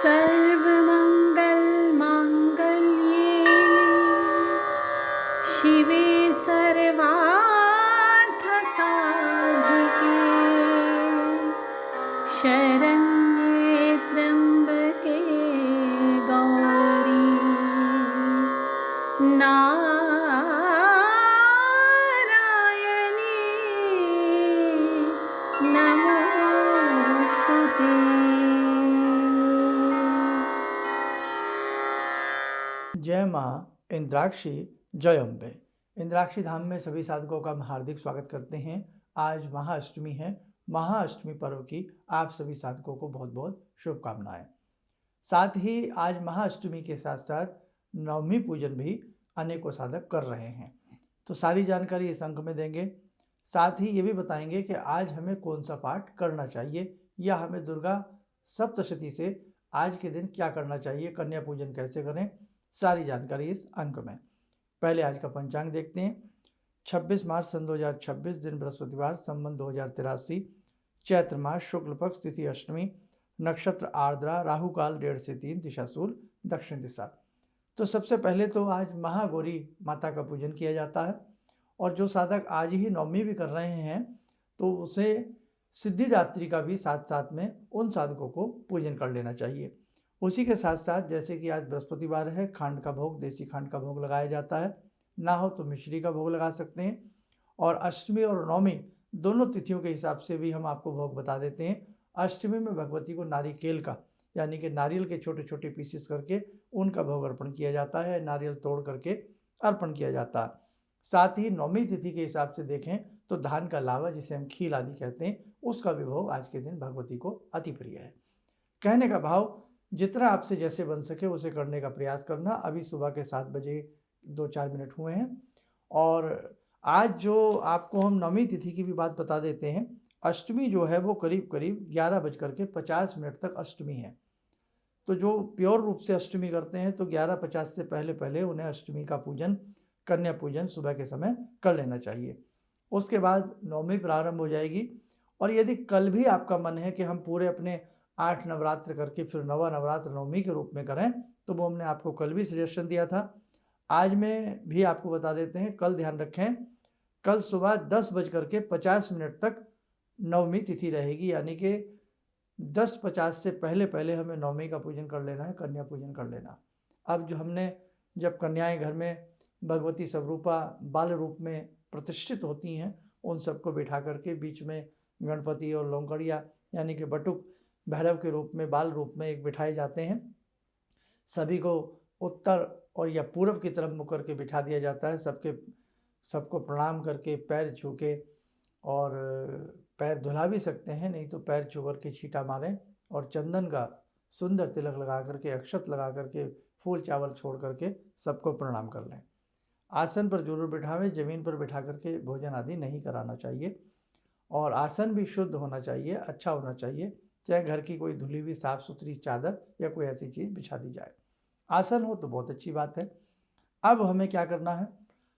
सर्वमङ्गलमाङ्गल्ये शिवे सर्वार्थसाधिके शरण्ये त्र्यम्बके गौरी नारायणी नमोस्तुते। जय माँ इंद्राक्षी, जय अम्बे। इंद्राक्षी धाम में सभी साधकों का हम हार्दिक स्वागत करते हैं। आज महाअष्टमी है। महाअष्टमी पर्व की आप सभी साधकों को बहुत बहुत शुभकामनाएं। साथ ही आज महाअष्टमी के साथ साथ नवमी पूजन भी अनेकों साधक कर रहे हैं, तो सारी जानकारी इस अंक में देंगे। साथ ही ये भी बताएंगे कि आज हमें कौन सा पाठ करना चाहिए या हमें दुर्गा सप्तशती से आज के दिन क्या करना चाहिए, कन्या पूजन कैसे करें, सारी जानकारी इस अंक में। पहले आज का पंचांग देखते हैं। 26 मार्च सन 2026, दिन बृहस्पतिवार, संवत 2083, चैत्र मास, शुक्ल पक्ष, तिथि अष्टमी, नक्षत्र आर्द्रा, राहु काल 1:30 से 3, दिशा शूल दक्षिण दिशा। तो सबसे पहले तो आज महागौरी माता का पूजन किया जाता है, और जो साधक आज ही नवमी भी कर रहे हैं तो उसे सिद्धिदात्री का भी साथ साथ में उन साधकों को पूजन कर लेना चाहिए। उसी के साथ साथ जैसे कि आज बृहस्पतिवार है, खांड का भोग, देसी खांड का भोग लगाया जाता है। ना हो तो मिश्री का भोग लगा सकते हैं। और अष्टमी और नवमी दोनों तिथियों के हिसाब से भी हम आपको भोग बता देते हैं। अष्टमी में भगवती को नारिकेल का, यानी कि नारियल के छोटे छोटे पीसेस करके उनका भोग अर्पण किया जाता है, नारियल तोड़ करके अर्पण किया जाता है। साथ ही नवमी तिथि के हिसाब से देखें तो धान का लावा, जिसे हम खील आदि कहते हैं, उसका भी भोग आज के दिन भगवती को अति प्रिय है। कहने का भाव, जितना आपसे जैसे बन सके उसे करने का प्रयास करना। अभी सुबह के 7 बजे 2-4 मिनट हुए हैं। और आज जो आपको हम नवमी तिथि की भी बात बता देते हैं। अष्टमी जो है वो करीब करीब 11:50 तक अष्टमी है। तो जो प्योर रूप से अष्टमी करते हैं तो 11:50 से पहले पहले उन्हें अष्टमी का पूजन, कन्या पूजन सुबह के समय कर लेना चाहिए। उसके बाद नवमी प्रारंभ हो जाएगी। और यदि कल भी आपका मन है कि हम पूरे अपने 8 नवरात्र करके फिर नवा नवरात्र नवमी के रूप में करें, तो वो हमने आपको कल भी सजेशन दिया था। आज में भी आपको बता देते हैं। कल ध्यान रखें, कल सुबह 10:50 तक नवमी तिथि रहेगी, यानी कि 10:50 से पहले पहले हमें नवमी का पूजन कर लेना है, कन्या पूजन कर लेना। अब जो हमने, जब कन्याएं घर में भगवती स्वरूपा बाल रूप में प्रतिष्ठित होती हैं, उन सबको बिठा करके बीच में गणपति और लौंगड़िया यानी कि बटुक भैरव के रूप में, बाल रूप में एक बिठाए जाते हैं। सभी को उत्तर और या पूर्व की तरफ मुख करके बिठा दिया जाता है। सबको प्रणाम करके पैर छू के, और पैर धुला भी सकते हैं, नहीं तो पैर छू करके छींटा मारें और चंदन का सुंदर तिलक लगा करके, अक्षत लगा करके, फूल चावल छोड़ करके सबको प्रणाम कर लें। आसन पर जरूर बिठावें, ज़मीन पर बिठा करके भोजन आदि नहीं कराना चाहिए। और आसन भी शुद्ध होना चाहिए, अच्छा होना चाहिए। चाहे घर की कोई धुली हुई साफ़ सुथरी चादर या कोई ऐसी चीज़ बिछा दी जाए। आसन हो तो बहुत अच्छी बात है। अब हमें क्या करना है,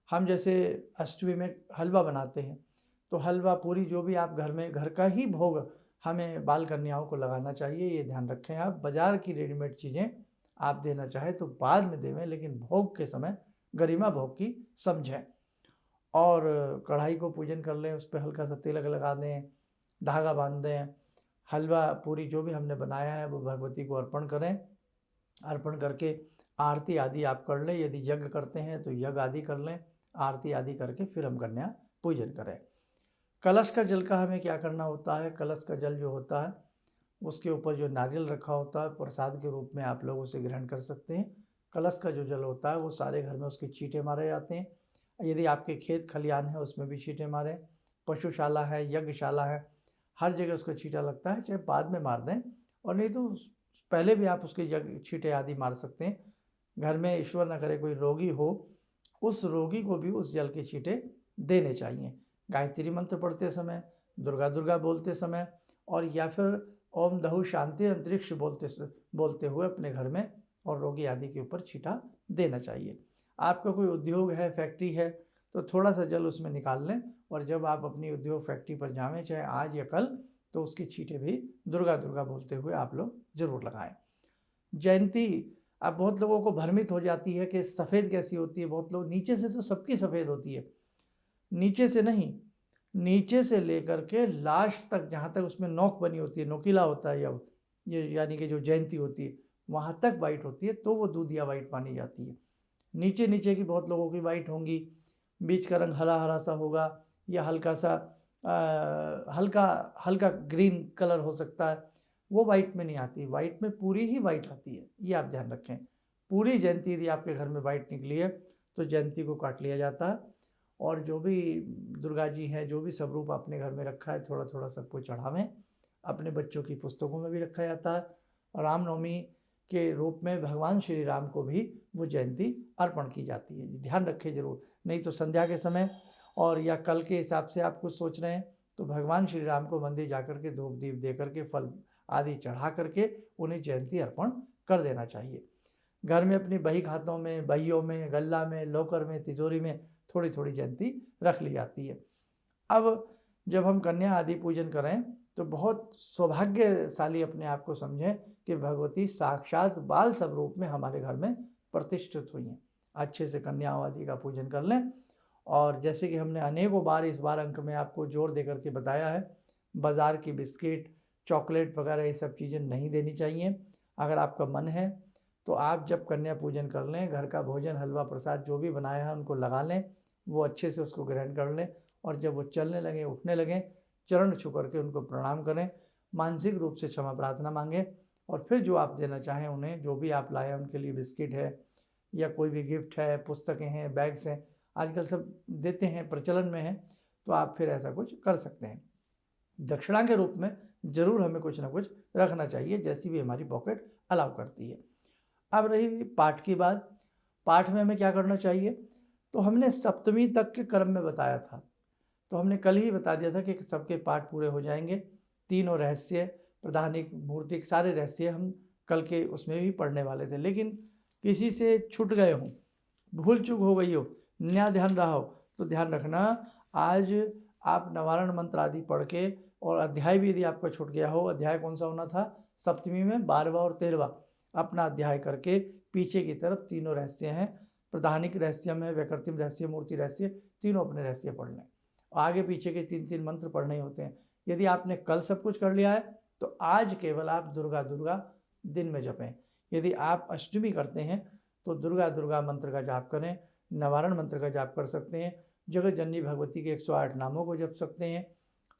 हम जैसे अष्टमी में हलवा बनाते हैं, तो हलवा पूरी जो भी आप घर में, घर का ही भोग हमें बाल कन्याओं को लगाना चाहिए। ये ध्यान रखें। आप बाज़ार की रेडीमेड चीज़ें आप देना चाहें तो बाद में देवें, लेकिन भोग के समय गरिमा भोग की समझें। और कढ़ाई को पूजन कर लें, उस पर हल्का सा तिलक लगा दें, धागा बांध दें। हलवा पूरी जो भी हमने बनाया है वो भगवती को अर्पण करें। अर्पण करके आरती आदि आप कर लें। यदि यज्ञ करते हैं तो यज्ञ आदि कर लें, आरती आदि करके फिर हम कन्या पूजन करें। कलश का जल का हमें क्या करना होता है, कलश का जल जो होता है उसके ऊपर जो नारियल रखा होता है, प्रसाद के रूप में आप लोग उसे ग्रहण कर सकते हैं। कलश का जो जल होता है वो सारे घर में उसके छींटे मारे जाते हैं। यदि आपके खेत खलियान है उसमें भी छींटे मारें, पशुशाला है, यज्ञशाला है, हर जगह उसका छींटा लगता है। चाहे बाद में मार दें, और नहीं तो पहले भी आप उसके यज्ञ छींटे आदि मार सकते हैं। घर में ईश्वर न करे कोई रोगी हो, उस रोगी को भी उस जल के छींटे देने चाहिए। गायत्री मंत्र पढ़ते समय, दुर्गा दुर्गा बोलते समय, और या फिर ओम दहु शांति अंतरिक्ष बोलते हुए अपने घर में और रोगी आदि के ऊपर छींटा देना चाहिए। आपका कोई उद्योग है, फैक्ट्री है, तो थोड़ा सा जल उसमें निकाल लें, और जब आप अपनी उद्योग फैक्ट्री पर जावें, चाहे आज या कल, तो उसकी छींटे भी दुर्गा दुर्गा बोलते हुए आप लोग जरूर लगाएं। जयंती अब बहुत लोगों को भ्रमित हो जाती है कि सफ़ेद कैसी होती है। बहुत लोग नीचे से तो सबकी सफ़ेद होती है, नीचे से नहीं, नीचे से लेकर के लास्ट तक जहाँ तक उसमें नोक बनी होती है, नोकीला होता है, या ये यानी कि जो जयंती होती है वहाँ तक वाइट होती है, तो वो दूधिया वाइट मानी जाती है। नीचे नीचे की बहुत लोगों की वाइट होंगी, बीच का रंग हरा हरा सा होगा, या हल्का सा हल्का हल्का ग्रीन कलर हो सकता है, वो वाइट में नहीं आती। वाइट में पूरी ही वाइट आती है, ये आप ध्यान रखें। पूरी जयंती यदि आपके घर में वाइट निकली है तो जयंती को काट लिया जाता है, और जो भी दुर्गा जी हैं, जो भी स्वरूप अपने घर में रखा है, थोड़ा थोड़ा सबको चढ़ावें। अपने बच्चों की पुस्तकों में भी रखा जाता है, और रामनवमी के रूप में भगवान श्री राम को भी वो जयंती अर्पण की जाती है। ध्यान रखें जरूर, नहीं तो संध्या के समय और या कल के हिसाब से आप कुछ सोच रहे हैं तो भगवान श्री राम को मंदिर जाकर के धूप दीप दे करके फल आदि चढ़ा करके उन्हें जयंती अर्पण कर देना चाहिए। घर में अपनी बही खातों में, बहियों में, गल्ला में, लॉकर में, तिजोरी में थोड़ी थोड़ी जयंती रख ली जाती है। अब जब हम कन्या आदि पूजन करें तो बहुत सौभाग्यशाली अपने आप को समझें कि भगवती साक्षात बाल स्वरूप में हमारे घर में प्रतिष्ठित हुई हैं। अच्छे से कन्या आदि का पूजन कर लें। और जैसे कि हमने अनेकों बार इस बार अंक में आपको जोर दे करके बताया है, बाज़ार की बिस्किट, चॉकलेट वगैरह ये सब चीज़ें नहीं देनी चाहिए। अगर आपका मन है तो आप जब कन्या पूजन कर लें, घर का भोजन, हलवा, प्रसाद जो भी बनाया है उनको लगा लें, वो अच्छे से उसको ग्रहण कर लें, और जब वो चलने लगें, उठने लगें, चरण छू करके उनको प्रणाम करें, मानसिक रूप से क्षमा प्रार्थना मांगें, और फिर जो आप देना चाहें उन्हें, जो भी आप लाएँ उनके लिए, बिस्किट है या कोई भी गिफ्ट है, पुस्तकें हैं, बैग्स हैं, आजकल सब देते हैं, प्रचलन में है, तो आप फिर ऐसा कुछ कर सकते हैं। दक्षिणा के रूप में जरूर हमें कुछ ना कुछ रखना चाहिए, जैसी भी हमारी पॉकेट अलाउ करती है। अब रही पाठ की बात, पाठ में हमें क्या करना चाहिए, तो हमने सप्तमी तक के क्रम में बताया था, तो हमने कल ही बता दिया था कि सबके पाठ पूरे हो जाएंगे। तीनों रहस्य, प्रधानिक, मूर्तिक, सारे रहस्य हम कल के उसमें भी पढ़ने वाले थे, लेकिन किसी से छूट गए हों, भूल चूक हो गई हो, नया ध्यान रहा हो, तो ध्यान रखना, आज आप निवारण मंत्र आदि पढ़ के, और अध्याय भी यदि आपका छूट गया हो, अध्याय कौन सा होना था सप्तमी में, 12वां और 13वां, अपना अध्याय करके पीछे की तरफ तीनों रहस्य हैं, प्रधानिक रहस्य में, वैकृतिम रहस्य, मूर्ति रहस्य, तीनों अपने रहस्य पढ़ लें। आगे पीछे के 3-3 मंत्र पढ़ने होते हैं। यदि आपने कल सब कुछ कर लिया है तो आज केवल आप दुर्गा दुर्गा दिन में जपें। यदि आप अष्टमी करते हैं तो दुर्गा दुर्गा मंत्र का जाप करें, निवारण मंत्र का जाप कर सकते हैं, जगत जननी भगवती के 108 नामों को जप सकते हैं।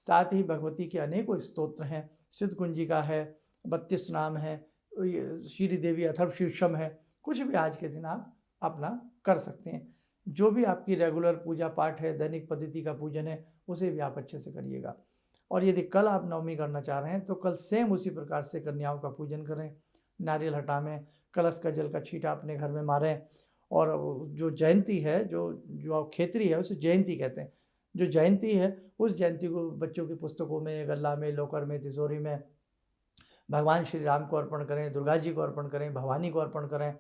साथ ही भगवती के अनेकों स्तोत्र हैं, सिद्ध कुंजिका है, 32 नाम है, श्री देवी अथर्व शीर्षम है, कुछ भी आज के दिन आप अपना कर सकते हैं। जो भी आपकी रेगुलर पूजा पाठ है, दैनिक पद्धति का पूजन है, उसे भी आप अच्छे से करिएगा। और यदि कल आप नवमी करना चाह रहे हैं तो कल सेम उसी प्रकार से कन्याओं का पूजन करें, नारियल हटावें, कलश का जल का छींटा अपने घर में मारें, और जो जयंती है, जो खेतरी है उसे जयंती कहते हैं, जो जयंती है उस जयंती को बच्चों की पुस्तकों में, गल्ला में, लॉकर में, तिजोरी में भगवान श्री राम को अर्पण करें, दुर्गा जी को अर्पण करें, भवानी को अर्पण करें।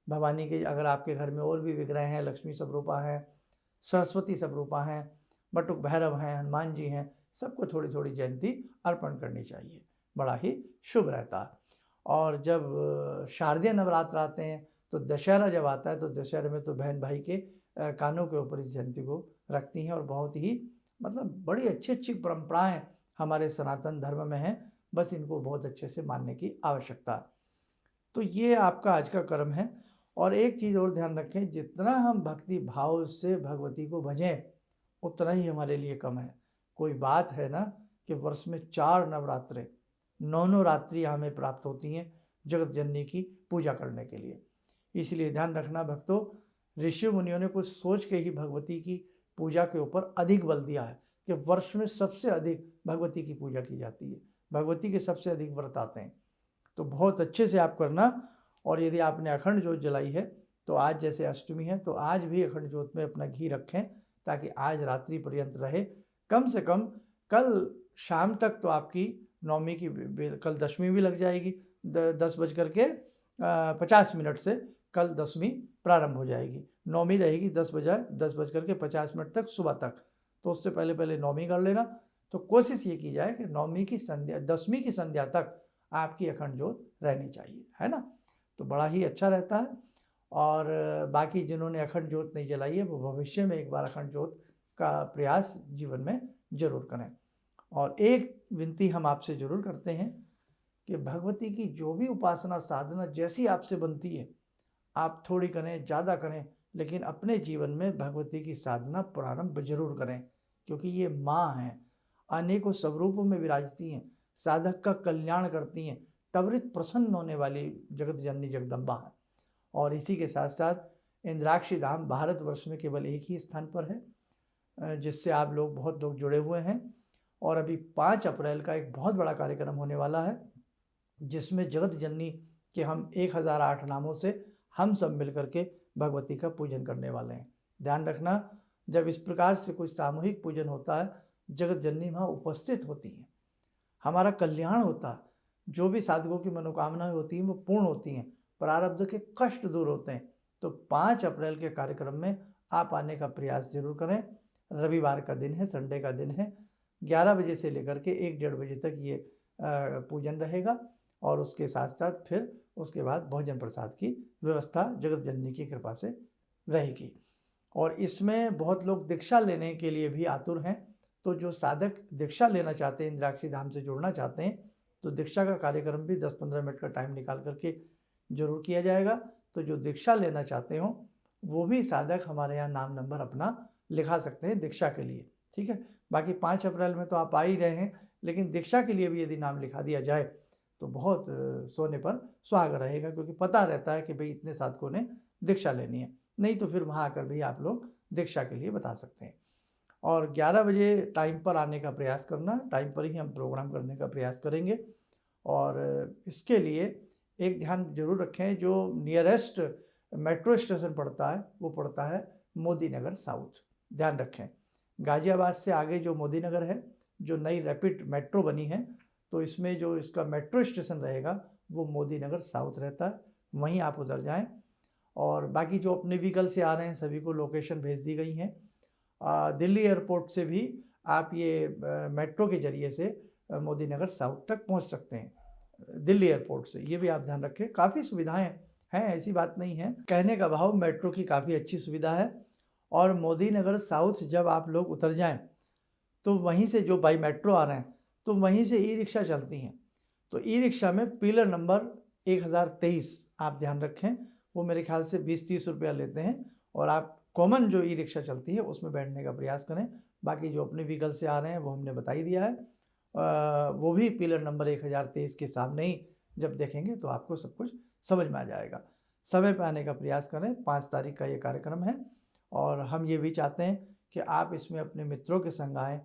भवानी के अगर आपके घर में और भी विग्रह हैं, लक्ष्मी स्वरूपा हैं, सरस्वती स्वरूपा हैं, बटुक भैरव हैं, हनुमान जी हैं, सबको थोड़ी थोड़ी जयंती अर्पण करनी चाहिए, बड़ा ही शुभ रहता है। और जब शारदीय नवरात्र आते हैं तो दशहरा जब आता है तो दशहरे में तो बहन भाई के कानों के ऊपर इस जयंती को रखती हैं, और बहुत ही मतलब बड़ी अच्छी अच्छी परंपराएं हमारे सनातन धर्म में हैं, बस इनको बहुत अच्छे से मानने की आवश्यकता है। तो ये आपका आज का कर्म है। और एक चीज़ और ध्यान रखें, जितना हम भक्ति भाव से भगवती को भजें उतना ही हमारे लिए कम है। कोई बात है ना कि वर्ष में 4 नवरात्रे, 9 रात्रि हमें प्राप्त होती हैं जगत जननी की पूजा करने के लिए। इसलिए ध्यान रखना भक्तों, ऋषि मुनियों ने कुछ सोच के ही भगवती की पूजा के ऊपर अधिक बल दिया है कि वर्ष में सबसे अधिक भगवती की पूजा की जाती है, भगवती के सबसे अधिक व्रत आते हैं। तो बहुत अच्छे से आप करना। और यदि आपने अखंड ज्योत जलाई है तो आज जैसे अष्टमी है तो आज भी अखंड ज्योत में अपना घी रखें, ताकि आज रात्रि पर्यंत रहे। कम से कम कल शाम तक तो आपकी नवमी की, कल दशमी भी लग जाएगी, 10:50 से कल दशमी प्रारंभ हो जाएगी। नवमी रहेगी 10:50 तक सुबह तक, तो उससे पहले पहले नवमी कर लेना। तो कोशिश ये की जाए कि नवमी की संध्या, दशमी की संध्या तक आपकी अखंड ज्योत रहनी चाहिए, है ना। तो बड़ा ही अच्छा रहता है। और बाकी जिन्होंने अखंड ज्योत नहीं जलाई है वो भविष्य में एक बार अखंड ज्योत का प्रयास जीवन में जरूर करें। और एक विनती हम आपसे जरूर करते हैं कि भगवती की जो भी उपासना साधना जैसी आपसे बनती है आप थोड़ी करें ज़्यादा करें, लेकिन अपने जीवन में भगवती की साधना प्रारंभ जरूर करें, क्योंकि ये माँ हैं, अनेकों स्वरूपों में विराजती हैं, साधक का कल्याण करती हैं, त्वरित प्रसन्न होने वाली जगत जननी जगदम्बा है। और इसी के साथ साथ इंद्राक्षी धाम भारतवर्ष में केवल एक ही स्थान पर है जिससे आप लोग बहुत लोग जुड़े हुए हैं। और अभी 5 अप्रैल का एक बहुत बड़ा कार्यक्रम होने वाला है जिसमें जगत जननी के हम 1008 नामों से हम सब मिलकर के भगवती का पूजन करने वाले हैं। ध्यान रखना, जब इस प्रकार से कोई सामूहिक पूजन होता है जगत जननी वहाँ उपस्थित होती हैं, हमारा कल्याण होता है, जो भी साधकों की मनोकामनाएं होती हैं वो पूर्ण होती हैं, प्रारब्ध के कष्ट दूर होते हैं। तो 5 अप्रैल के कार्यक्रम में आप आने का प्रयास जरूर करें। रविवार का दिन है, संडे का दिन है, 11 बजे से लेकर के 1-1:30 बजे तक ये पूजन रहेगा। और उसके साथ साथ फिर उसके बाद भोजन प्रसाद की व्यवस्था जगत जननी की कृपा से रहेगी। और इसमें बहुत लोग दीक्षा लेने के लिए भी आतुर हैं, तो जो साधक दीक्षा लेना चाहते हैं, इंद्राक्षी धाम से जुड़ना चाहते हैं, तो दीक्षा का कार्यक्रम भी 10-15 मिनट का टाइम निकाल करके जरूर किया जाएगा। तो जो दीक्षा लेना चाहते हो वो भी साधक हमारे यहाँ नाम नंबर अपना लिखा सकते हैं दीक्षा के लिए, ठीक है। बाकी 5 अप्रैल में तो आप आ ही रहे हैं, लेकिन दीक्षा के लिए भी यदि नाम लिखा दिया जाए तो बहुत सोने पर सुहागा रहेगा, क्योंकि पता रहता है कि भाई इतने साधकों ने दीक्षा लेनी है। नहीं तो फिर वहाँ आकर भी आप लोग दीक्षा के लिए बता सकते हैं। और 11 बजे टाइम पर आने का प्रयास करना, टाइम पर ही हम प्रोग्राम करने का प्रयास करेंगे। और इसके लिए एक ध्यान जरूर रखें, जो नियरेस्ट मेट्रो स्टेशन पड़ता है वो पड़ता है मोदी नगर साउथ। ध्यान रखें, गाजियाबाद से आगे जो मोदी नगर है, जो नई रैपिड मेट्रो बनी है, तो इसमें जो इसका मेट्रो स्टेशन रहेगा वो मोदी नगर साउथ रहता है, वहीं आप उधर जाएं। और बाकी जो अपने व्हीकल से आ रहे हैं सभी को लोकेशन भेज दी गई हैं। दिल्ली एयरपोर्ट से भी आप ये मेट्रो के जरिए से मोदी नगर साउथ तक पहुंच सकते हैं, दिल्ली एयरपोर्ट से। ये भी आप ध्यान रखें, काफ़ी सुविधाएं हैं, ऐसी बात नहीं है, कहने का भाव मेट्रो की काफ़ी अच्छी सुविधा है। और मोदी नगर साउथ जब आप लोग उतर जाएं तो वहीं से जो बाई मेट्रो आ रहे हैं तो वहीं से ई रिक्शा चलती हैं, तो ई रिक्शा में पिलर नंबर 1023 आप ध्यान रखें, वो मेरे ख्याल से 20-30 रुपया लेते हैं। और आप कॉमन जो ई रिक्शा चलती है उसमें बैठने का प्रयास करें। बाकी जो अपने व्हीकल से आ रहे हैं वो हमने बता ही दिया है, वो भी पिलर नंबर 1023 के सामने ही जब देखेंगे तो आपको सब कुछ समझ में आ जाएगा। समय पर आने का प्रयास करें, 5 तारीख का ये कार्यक्रम है। और हम ये भी चाहते हैं कि आप इसमें अपने मित्रों के संग आएँ,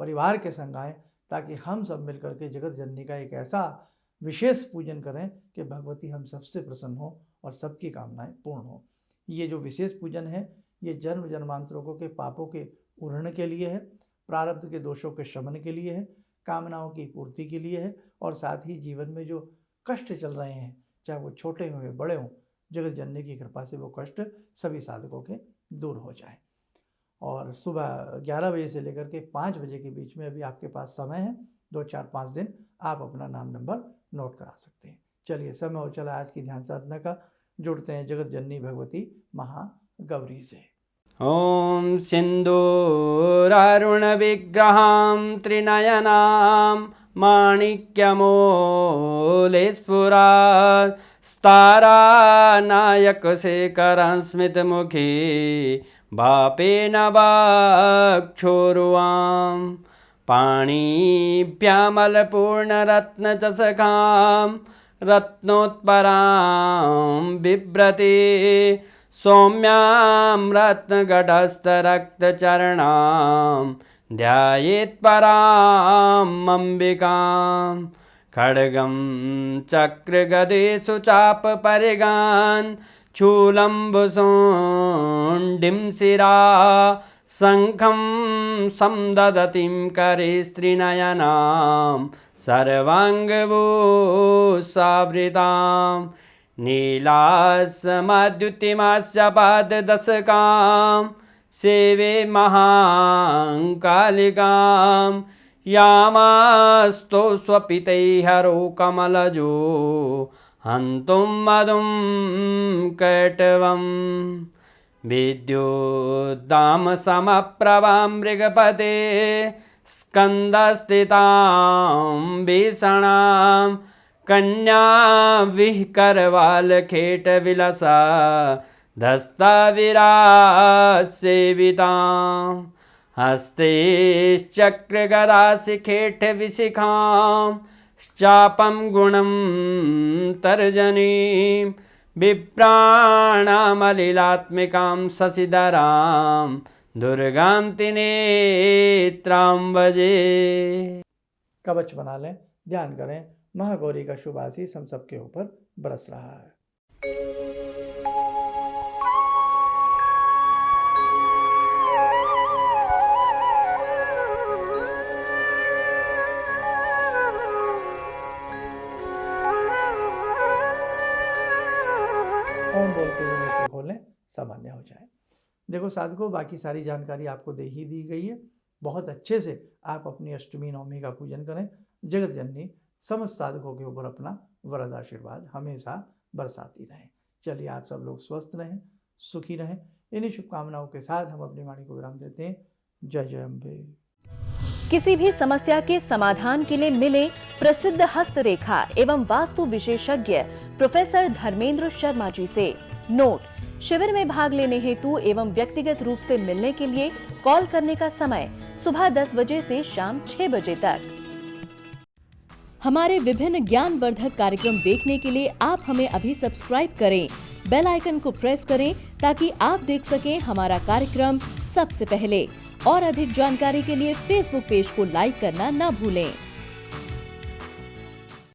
परिवार के संग आएँ, ताकि हम सब मिलकर के जगत जननी का एक ऐसा विशेष पूजन करें कि भगवती हम सबसे प्रसन्न हो और सबकी कामनाएं पूर्ण हो। ये जो विशेष पूजन है ये जन्म जन्मांतरों के पापों के उड़ने के लिए है, प्रारब्ध के दोषों के शमन के लिए है, कामनाओं की पूर्ति के लिए है, और साथ ही जीवन में जो कष्ट चल रहे हैं, चाहे वो छोटे हों या बड़े हों, जगत जननी की कृपा से वो कष्ट सभी साधकों के दूर हो जाए। और सुबह 11 बजे से लेकर के 5 बजे के बीच में अभी आपके पास समय है, 2-4-5 दिन आप अपना नाम नंबर नोट करा सकते हैं। चलिए, समय हो चला आज की ध्यान साधना का। जुड़ते हैं जगत जननी भगवती महागौरी से। ॐ सिन्दूरारुणविग्रहां त्रिनयनां माणिक्यमूलस्फुरात् स्तारानायकशेखरं स्मितमुखी भापेन वाक्षोरुवां पाणिभ्यामलपूर्णरत्नचषकां रत्नोत्परां बिभ्रति सौम्यां रत्नघटस्थरक्तचरणां ध्यायेत्पराम् अम्बिकां खड्गं चक्रगदेषु चापपरिगान् शूलम्बुशुण्डिं शिरा शङ्खं संदधतीं करे स्त्रीनयनां सर्वाङ्गभूषावृतां नीलास्मद्युतिमास्य पाददशकां सेवे महाकालिकां यामास्तो स्वपितैः हरो कमलजो हन्तुं मधुं कैटवम् विद्युद्दामसमप्रभां मृगपते स्कन्दस्थितां भीषणां कन्याविहकरवालखेटविलसा धस्ताविरासेवितां हस्तैश्चक्रगदाशिखेटविशिखां चापं गुणं तर्जनीं विप्राणामलिलात्मिकां शशिधरां दुर्गां त्रिनेत्रां भजे। कवच बना लें, ध्यान करें, महागौरी का शुभ आशीष हम सबके ऊपर बरस रहा है। ओम बोलते हुए नेत्र खोलें, सामान्य हो जाए। देखो साधकों, बाकी सारी जानकारी आपको दे ही दी गई है। बहुत अच्छे से आप अपनी अष्टमी नवमी का पूजन करें। जगत जननी समस्त साधकों के ऊपर अपना वरद आशीर्वाद हमेशा बरसाती रहें। चलिए, आप सब लोग स्वस्थ रहें, सुखी रहें। इन्हीं शुभकामनाओं के साथ हम अपनी वाणी को विराम देते हैं। जय जय अम्बे। किसी भी समस्या के समाधान के लिए मिले प्रसिद्ध हस्तरेखा एवं वास्तु विशेषज्ञ प्रोफेसर धर्मेंद्र शर्मा जी से। नोट: शिविर में भाग लेने हेतु एवं व्यक्तिगत रूप से मिलने के लिए कॉल करने का समय सुबह 10 बजे से शाम 6 बजे तक। हमारे विभिन्न ज्ञानवर्धक कार्यक्रम देखने के लिए आप हमें अभी सब्सक्राइब करें, बेल आइकन को प्रेस करें ताकि आप देख सकें हमारा कार्यक्रम सबसे पहले। और अधिक जानकारी के लिए फेसबुक पेज को लाइक करना न भूलें।